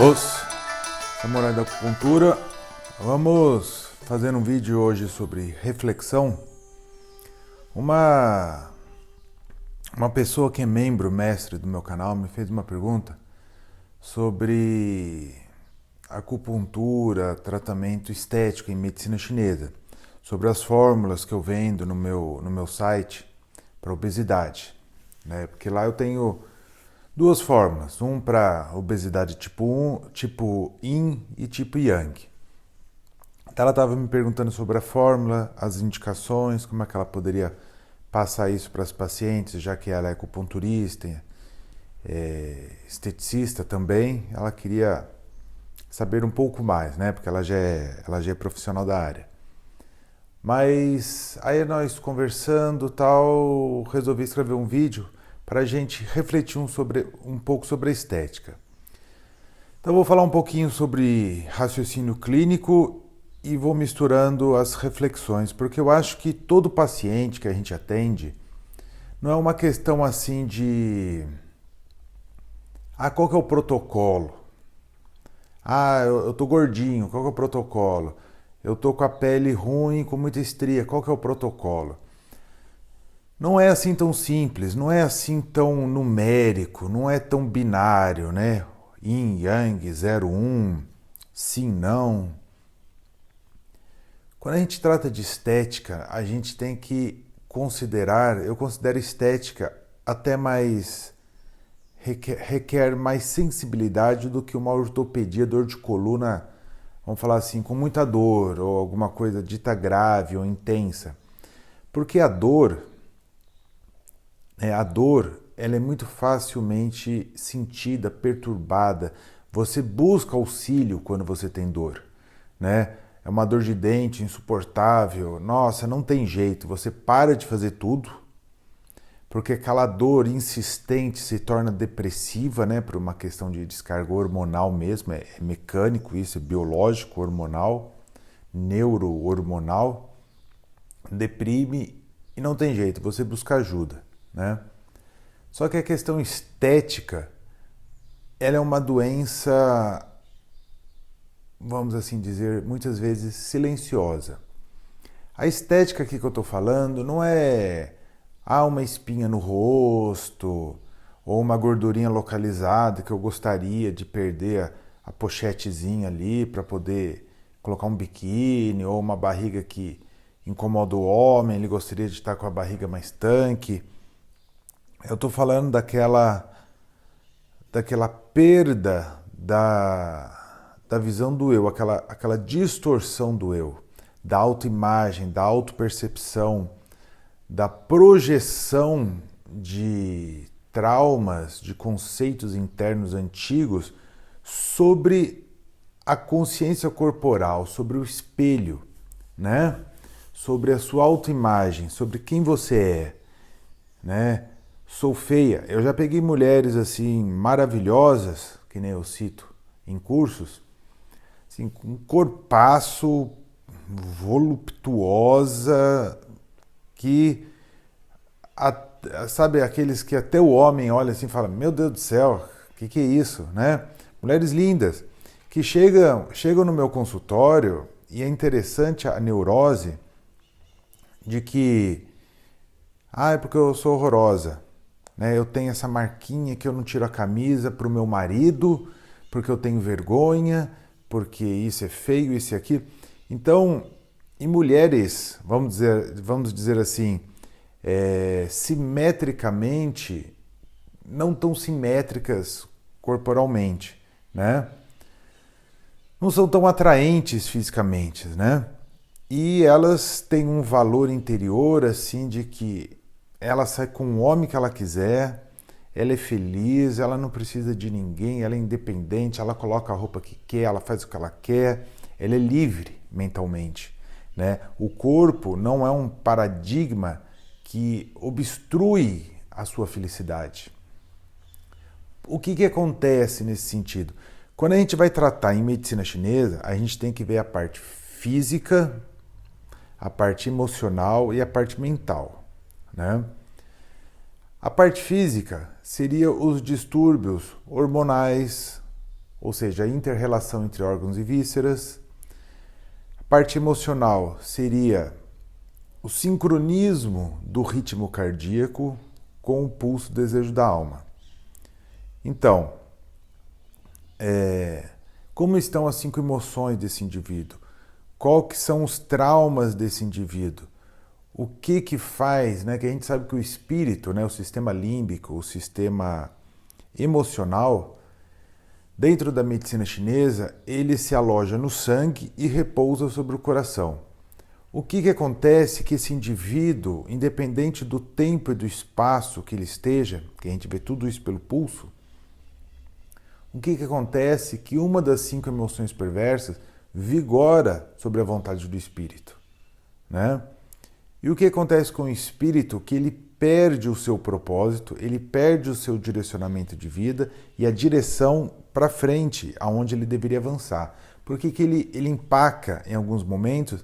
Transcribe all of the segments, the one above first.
Os Samurai da Acupuntura, vamos fazer um vídeo hoje sobre reflexão. Uma pessoa que é membro, mestre do meu canal, me fez uma pergunta sobre acupuntura, tratamento estético em medicina chinesa, sobre as fórmulas que eu vendo no meu site para obesidade, né? Porque lá eu tenho duas fórmulas, um para obesidade tipo Yin e tipo Yang. Então ela estava me perguntando sobre a fórmula, as indicações, como é que ela poderia passar isso para as pacientes, já que ela é acupunturista, esteticista também. Ela queria saber um pouco mais, né? Porque ela já é profissional da área. Mas aí nós conversando tal, resolvi escrever um vídeo para a gente refletir um pouco sobre a estética. Então vou falar um pouquinho sobre raciocínio clínico e vou misturando as reflexões, porque eu acho que todo paciente que a gente atende não é uma questão assim de qual que é o protocolo? Eu tô gordinho, qual que é o protocolo? Eu tô com a pele ruim, com muita estria, qual que é o protocolo? Não é assim tão simples, não é assim tão numérico, não é tão binário, né? Yin, Yang, 0, 1, sim, não. Quando a gente trata de estética, a gente tem que considerar, eu considero estética até mais, requer mais sensibilidade do que uma ortopedia, dor de coluna, vamos falar assim, com muita dor, ou alguma coisa dita grave ou intensa. Porque a dor, ela é muito facilmente sentida, perturbada. Você busca auxílio quando você tem dor, né? É uma dor de dente insuportável. Nossa, não tem jeito. Você para de fazer tudo, porque aquela dor insistente se torna depressiva, né? Por uma questão de descarga hormonal mesmo. É mecânico isso, é biológico, hormonal, neuro-hormonal. Deprime e não tem jeito. Você busca ajuda, né? Só que a questão estética, ela é uma doença, vamos assim dizer, muitas vezes silenciosa. A estética aqui que eu estou falando não é uma espinha no rosto ou uma gordurinha localizada que eu gostaria de perder a pochetezinha ali para poder colocar um biquíni, ou uma barriga que incomoda o homem, ele gostaria de estar com a barriga mais tanque. Eu estou falando daquela perda da visão do eu, aquela distorção do eu, da autoimagem, da autopercepção, da projeção de traumas, de conceitos internos antigos sobre a consciência corporal, sobre o espelho, né? Sobre a sua autoimagem, sobre quem você é, né? Sou feia. Eu já peguei mulheres assim maravilhosas, que nem eu cito em cursos, assim, com um corpaço, voluptuosa, que sabe, aqueles que até o homem olha assim e fala: meu Deus do céu, que é isso, né? Mulheres lindas que chegam no meu consultório, e é interessante a neurose de que é porque eu sou horrorosa, né? Eu tenho essa marquinha que eu não tiro a camisa para o meu marido, porque eu tenho vergonha, porque isso é feio, isso e aquilo. Então, em mulheres, vamos dizer assim, simetricamente, não tão simétricas corporalmente, né? Não são tão atraentes fisicamente, né? E elas têm um valor interior, assim, de que ela sai com o homem que ela quiser, ela é feliz, ela não precisa de ninguém, ela é independente, ela coloca a roupa que quer, ela faz o que ela quer, ela é livre mentalmente, né? O corpo não é um paradigma que obstrui a sua felicidade. O que acontece nesse sentido? Quando a gente vai tratar em medicina chinesa, a gente tem que ver a parte física, a parte emocional e a parte mental, né? A parte física seria os distúrbios hormonais, ou seja, a inter-relação entre órgãos e vísceras. A parte emocional seria o sincronismo do ritmo cardíaco com o pulso do desejo da alma. Então, como estão as 5 emoções desse indivíduo? Qual que são os traumas desse indivíduo? O que faz, que a gente sabe que o espírito, o sistema límbico, o sistema emocional, dentro da medicina chinesa, ele se aloja no sangue e repousa sobre o coração. O que acontece que esse indivíduo, independente do tempo e do espaço que ele esteja, que a gente vê tudo isso pelo pulso, o que acontece que uma das 5 emoções perversas vigora sobre a vontade do espírito, E o que acontece com o espírito? Que ele perde o seu propósito, ele perde o seu direcionamento de vida e a direção para frente, aonde ele deveria avançar. Porque que ele empaca em alguns momentos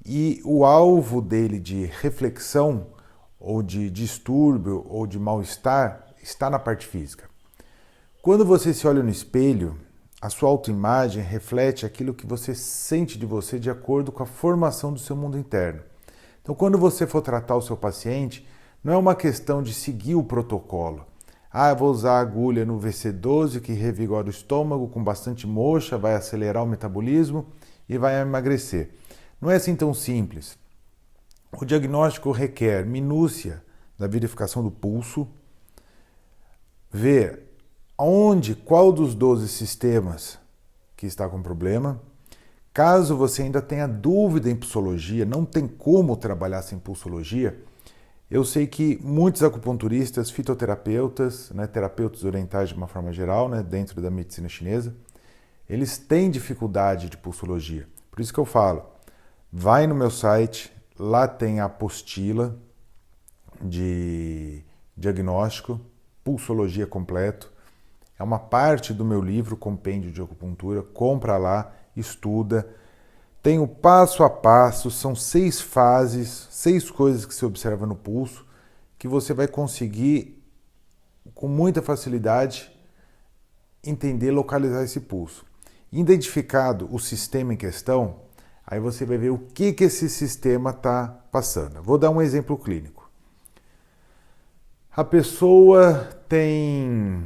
e o alvo dele de reflexão, ou de distúrbio, ou de mal-estar, está na parte física. Quando você se olha no espelho, a sua autoimagem reflete aquilo que você sente de você de acordo com a formação do seu mundo interno. Então, quando você for tratar o seu paciente, não é uma questão de seguir o protocolo. Eu vou usar a agulha no VC12 que revigora o estômago com bastante moxa, vai acelerar o metabolismo e vai emagrecer. Não é assim tão simples. O diagnóstico requer minúcia da verificação do pulso, ver qual dos 12 sistemas que está com problema. Caso você ainda tenha dúvida em pulsologia, não tem como trabalhar sem pulsologia, eu sei que muitos acupunturistas, fitoterapeutas, terapeutas orientais de uma forma geral, dentro da medicina chinesa, eles têm dificuldade de pulsologia. Por isso que eu falo, vai no meu site, lá tem a apostila de diagnóstico, pulsologia completo. É uma parte do meu livro, Compêndio de Acupuntura, compra lá, estuda. Tem o passo a passo, são 6 fases, 6 coisas que se observa no pulso, que você vai conseguir, com muita facilidade, entender, localizar esse pulso. Identificado o sistema em questão, aí você vai ver o que esse sistema está passando. Vou dar um exemplo clínico. A pessoa tem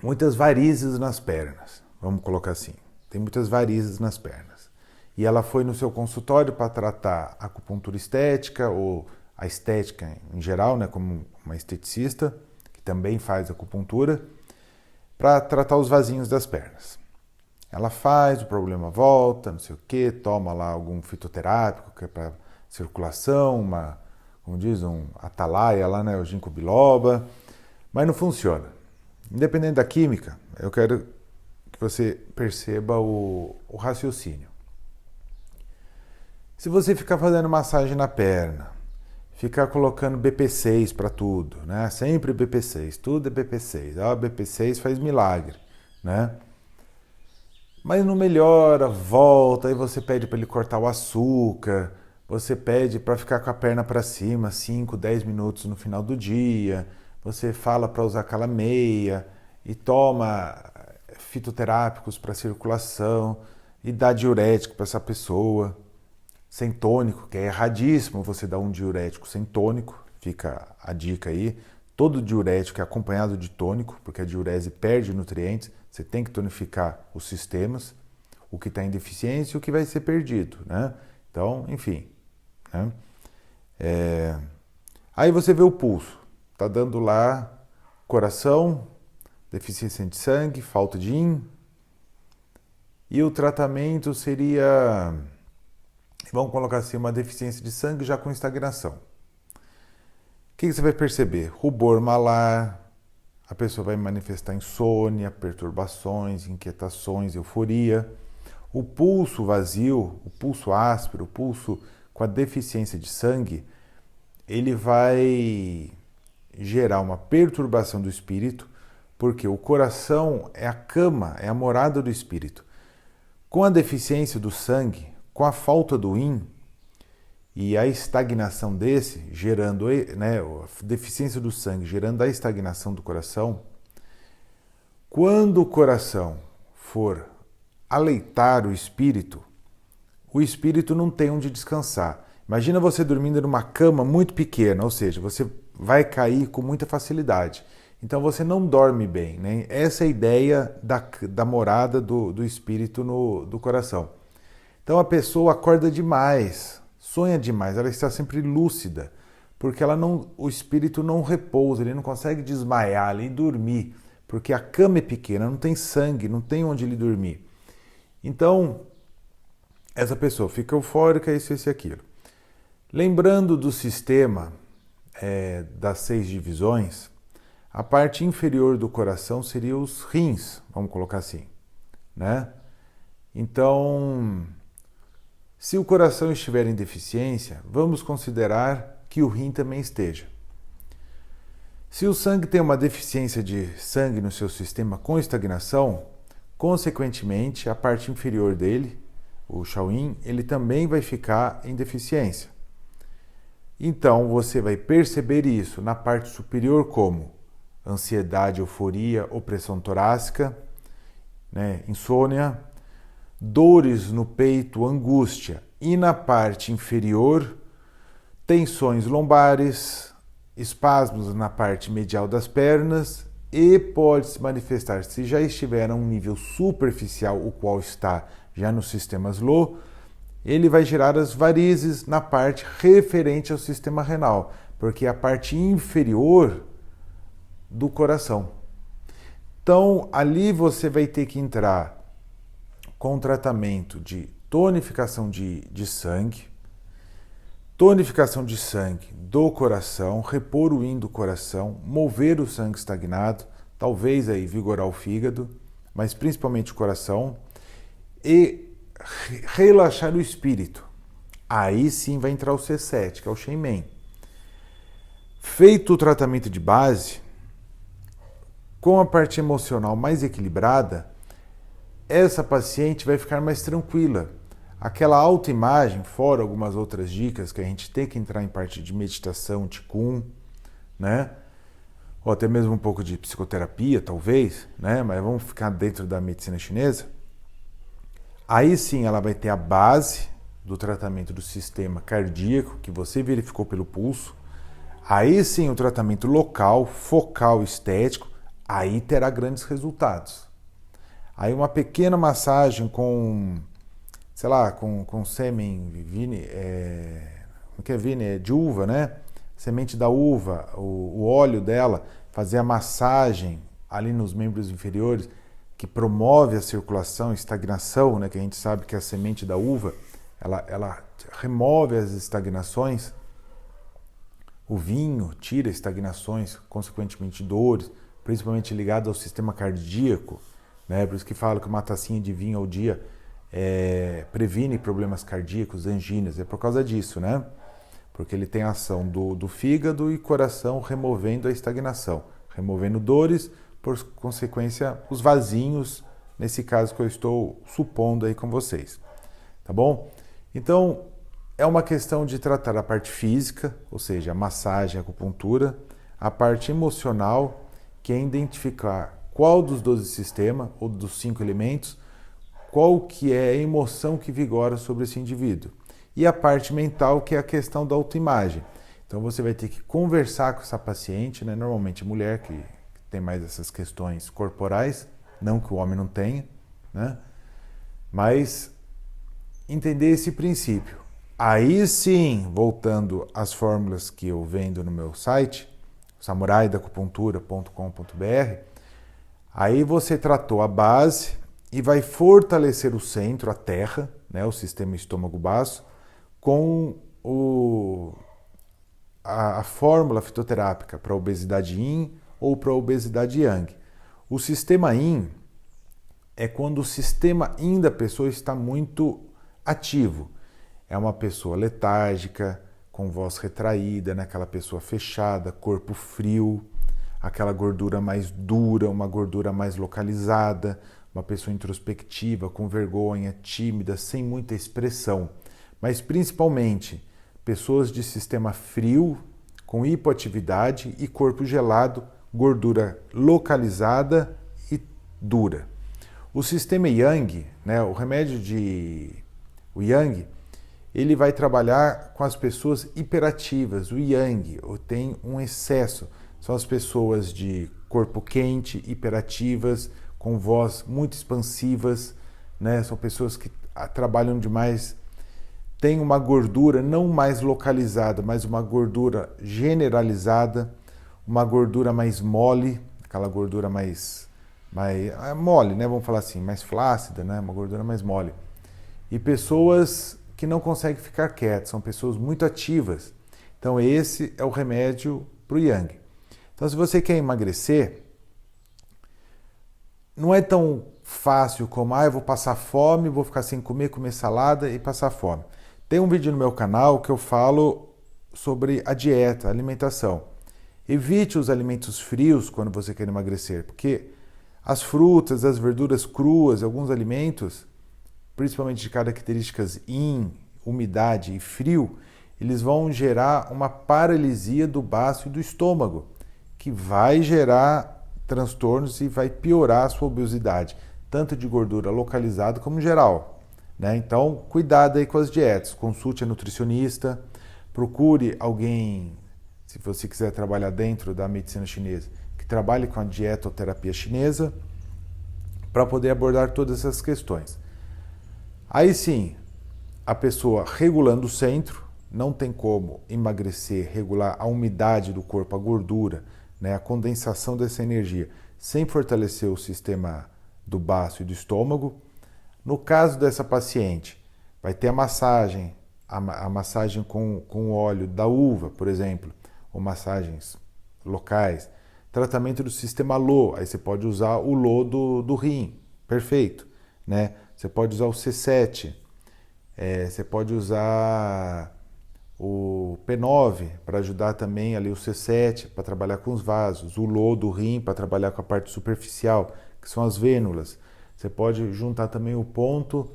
muitas varizes nas pernas, vamos colocar assim. Tem muitas varizes nas pernas. E ela foi no seu consultório para tratar a acupuntura estética ou a estética em geral, como uma esteticista, que também faz acupuntura, para tratar os vasinhos das pernas. Ela faz, o problema volta, não sei o quê, toma lá algum fitoterápico que é para circulação, um atalaia lá, o ginkgo biloba, mas não funciona. Independente da química, eu quero que você perceba o raciocínio. Se você ficar fazendo massagem na perna, ficar colocando BP6 para tudo, Sempre BP6, tudo é BP6. BP6 faz milagre, Mas não melhora, volta, aí você pede para ele cortar o açúcar, você pede para ficar com a perna para cima 5, 10 minutos no final do dia, você fala para usar aquela meia e toma fitoterápicos para circulação e dá diurético para essa pessoa. Sem tônico, que é erradíssimo você dar um diurético sem tônico, fica a dica aí. Todo diurético é acompanhado de tônico, porque a diurese perde nutrientes, você tem que tonificar os sistemas, o que está em deficiência e o que vai ser perdido, Então, enfim. Aí você vê o pulso, está dando lá coração, deficiência de sangue, falta de yin, e o tratamento seria... Vamos colocar assim, uma deficiência de sangue já com estagnação. O que você vai perceber? Rubor malar, a pessoa vai manifestar insônia, perturbações, inquietações, euforia. O pulso vazio, o pulso áspero, o pulso com a deficiência de sangue, ele vai gerar uma perturbação do espírito, porque o coração é a cama, é a morada do espírito. Com a deficiência do sangue, com a falta do yin e a estagnação desse, gerando, a deficiência do sangue, gerando a estagnação do coração, Quando o coração for aleitar o espírito não tem onde descansar. Imagina você dormindo numa cama muito pequena, ou seja, você vai cair com muita facilidade. Então você não dorme bem, né? Essa é a ideia da morada do espírito do coração. Então a pessoa acorda demais, sonha demais, ela está sempre lúcida, porque o espírito não repousa, ele não consegue desmaiar ali e dormir, porque a cama é pequena, não tem sangue, não tem onde ele dormir. Então, essa pessoa fica eufórica, isso e aquilo. Lembrando do sistema das 6 divisões, a parte inferior do coração seria os rins, vamos colocar assim, né? Então, se o coração estiver em deficiência, vamos considerar que o rim também esteja. Se o sangue tem uma deficiência de sangue no seu sistema com estagnação, consequentemente, a parte inferior dele, o Shaoyin, ele também vai ficar em deficiência. Então, você vai perceber isso na parte superior como ansiedade, euforia, opressão torácica, né, insônia, dores no peito, angústia, e na parte inferior, tensões lombares, espasmos na parte medial das pernas, e pode se manifestar, se já estiver a um nível superficial, o qual está já nos sistemas low, ele vai gerar as varizes na parte referente ao sistema renal, porque é a parte inferior do coração. Então, ali você vai ter que entrar com tratamento de tonificação de sangue, tonificação de sangue do coração, repor o yin do coração, mover o sangue estagnado, talvez aí vigorar o fígado, mas principalmente o coração, e relaxar o espírito. Aí sim vai entrar o C7, que é o Shen Men. Feito o tratamento de base, com a parte emocional mais equilibrada, essa paciente vai ficar mais tranquila. Aquela autoimagem, fora algumas outras dicas que a gente tem que entrar em parte de meditação, Qigong, né? Ou até mesmo um pouco de psicoterapia, talvez, né? Mas vamos ficar dentro da medicina chinesa. Aí sim ela vai ter a base do tratamento do sistema cardíaco, que você verificou pelo pulso. Aí sim o tratamento local, focal, estético, aí terá grandes resultados. Aí uma pequena massagem com, sei lá, com sêmen de uva, né? Semente da uva, o óleo dela, fazer a massagem ali nos membros inferiores, que promove a circulação, estagnação, né? Que a gente sabe que a semente da uva, ela remove as estagnações. O vinho tira estagnações, consequentemente dores, principalmente ligado ao sistema cardíaco, né? Por isso que falo que uma tacinha de vinho ao dia previne problemas cardíacos, anginas, é por causa disso, né? Porque ele tem a ação do fígado e coração removendo a estagnação, removendo dores, por consequência os vasinhos, nesse caso que eu estou supondo aí com vocês, tá bom? Então, é uma questão de tratar a parte física, ou seja, a massagem, a acupuntura, a parte emocional, que é identificar qual dos 12 sistemas, ou dos 5 elementos, qual que é a emoção que vigora sobre esse indivíduo. E a parte mental, que é a questão da autoimagem. Então você vai ter que conversar com essa paciente, né? Normalmente mulher que tem mais essas questões corporais, não que o homem não tenha, né? Mas entender esse princípio. Aí sim, voltando às fórmulas que eu vendo no meu site, samuraidacupuntura.com.br, aí você tratou a base e vai fortalecer o centro, a terra, né, o sistema estômago-baço, com a fórmula fitoterápica para obesidade Yin ou para obesidade Yang. O sistema Yin é quando o sistema Yin da pessoa está muito ativo. É uma pessoa letárgica, com voz retraída, né? Aquela pessoa fechada, corpo frio, aquela gordura mais dura, uma gordura mais localizada, uma pessoa introspectiva, com vergonha, tímida, sem muita expressão. Mas principalmente pessoas de sistema frio, com hipoatividade e corpo gelado, gordura localizada e dura. O sistema Yang, né, o Yang, ele vai trabalhar com as pessoas hiperativas. O Yang tem um excesso. São as pessoas de corpo quente, hiperativas, com voz muito expansivas, né? São pessoas que trabalham demais, têm uma gordura não mais localizada, mas uma gordura generalizada, uma gordura mais mole, aquela gordura mais mole, né? Vamos falar assim, mais flácida, né? Uma gordura mais mole. E pessoas que não conseguem ficar quietas, são pessoas muito ativas. Então esse é o remédio para o Yang. Então se você quer emagrecer, não é tão fácil como, eu vou passar fome, vou ficar sem comer salada e passar fome. Tem um vídeo no meu canal que eu falo sobre a dieta, a alimentação. Evite os alimentos frios quando você quer emagrecer, porque as frutas, as verduras cruas, alguns alimentos, principalmente de características Yin, umidade e frio, eles vão gerar uma paralisia do baço e do estômago, que vai gerar transtornos e vai piorar a sua obesidade, tanto de gordura localizada como geral, né? Então, cuidado aí com as dietas, consulte a nutricionista, procure alguém, se você quiser trabalhar dentro da medicina chinesa, que trabalhe com a dietoterapia chinesa, para poder abordar todas essas questões. Aí sim, a pessoa regulando o centro, não tem como emagrecer, regular a umidade do corpo, a gordura, né, a condensação dessa energia, sem fortalecer o sistema do baço e do estômago. No caso dessa paciente, vai ter a massagem com óleo da uva, por exemplo, ou massagens locais. Tratamento do sistema Lo, aí você pode usar o Lo do rim, perfeito, né? Você pode usar o C7, você pode usar o P9 para ajudar também ali o C7 para trabalhar com os vasos, o Lo do rim para trabalhar com a parte superficial, que são as vênulas. Você pode juntar também o ponto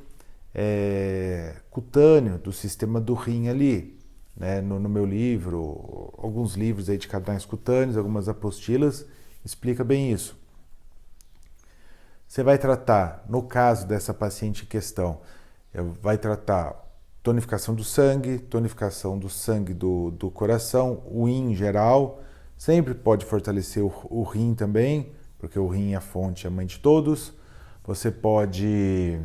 cutâneo do sistema do rim ali, né? No meu livro, alguns livros aí de canais cutâneos, algumas apostilas, explica bem isso. Você vai tratar, no caso dessa paciente em questão, vai tratar tonificação do sangue do coração, o yin em geral, sempre pode fortalecer o rim também, porque o rim é a fonte, é a mãe de todos. Você pode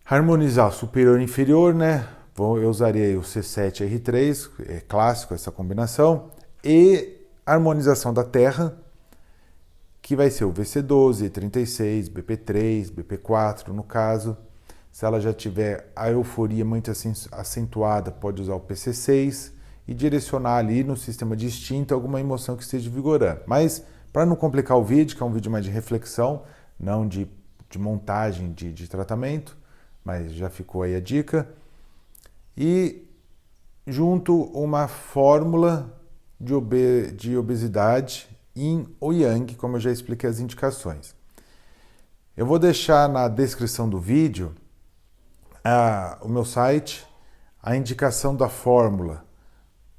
harmonizar o superior e inferior, né? Eu usaria o C7 e R3, é clássico essa combinação, e harmonização da terra, que vai ser o VC12, E36, BP3, BP4 no caso. Se ela já tiver a euforia muito acentuada, pode usar o PC6 e direcionar ali no sistema de instinto alguma emoção que esteja vigorando. Mas, para não complicar o vídeo, que é um vídeo mais de reflexão, não de montagem de tratamento, mas já ficou aí a dica. E junto uma fórmula de obesidade Yin ou Yang, como eu já expliquei as indicações. Eu vou deixar na descrição do vídeo o meu site, a indicação da fórmula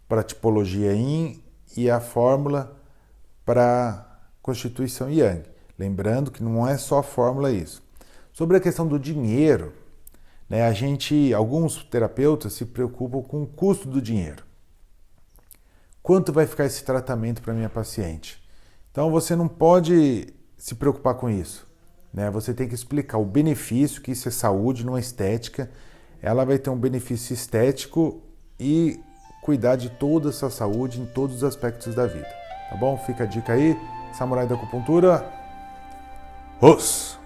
para tipologia Yin e a fórmula para constituição Yang. Lembrando que não é só a fórmula isso. Sobre a questão do dinheiro, né, alguns terapeutas se preocupam com o custo do dinheiro. Quanto vai ficar esse tratamento para minha paciente? Então você não pode se preocupar com isso, né? Você tem que explicar o benefício, que isso é saúde, não é estética. Ela vai ter um benefício estético e cuidar de toda essa saúde em todos os aspectos da vida. Tá bom? Fica a dica aí. Samurai da Acupuntura. Os!